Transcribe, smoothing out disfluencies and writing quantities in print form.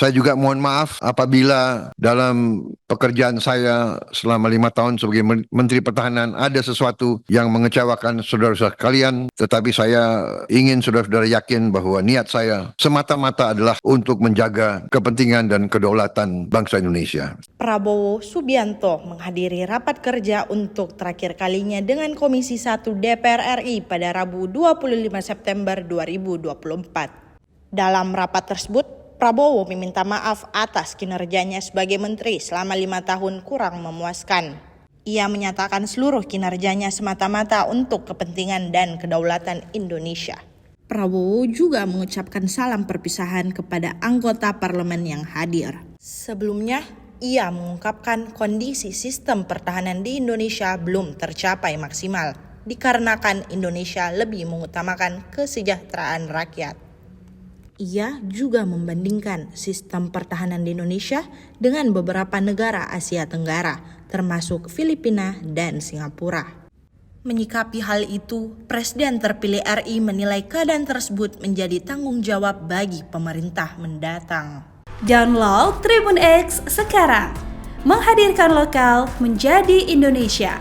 Saya juga mohon maaf apabila dalam pekerjaan saya selama 5 tahun sebagai Menteri Pertahanan ada sesuatu yang mengecewakan saudara-saudara sekalian. Tetapi saya ingin saudara-saudara yakin bahwa niat saya semata-mata adalah untuk menjaga kepentingan dan kedaulatan bangsa Indonesia. Prabowo Subianto menghadiri rapat kerja untuk terakhir kalinya dengan Komisi 1 DPR RI pada Rabu 25 September 2024. Dalam rapat tersebut, Prabowo meminta maaf atas kinerjanya sebagai menteri selama 5 tahun kurang memuaskan. Ia menyatakan seluruh kinerjanya semata-mata untuk kepentingan dan kedaulatan Indonesia. Prabowo juga mengucapkan salam perpisahan kepada anggota parlemen yang hadir. Sebelumnya, ia mengungkapkan kondisi sistem pertahanan di Indonesia belum tercapai maksimal, dikarenakan Indonesia lebih mengutamakan kesejahteraan rakyat. Ia juga membandingkan sistem pertahanan di Indonesia dengan beberapa negara Asia Tenggara, termasuk Filipina dan Singapura. Menyikapi hal itu, Presiden terpilih RI menilai keadaan tersebut menjadi tanggung jawab bagi pemerintah mendatang. Download Tribun X sekarang, menghadirkan lokal menjadi Indonesia.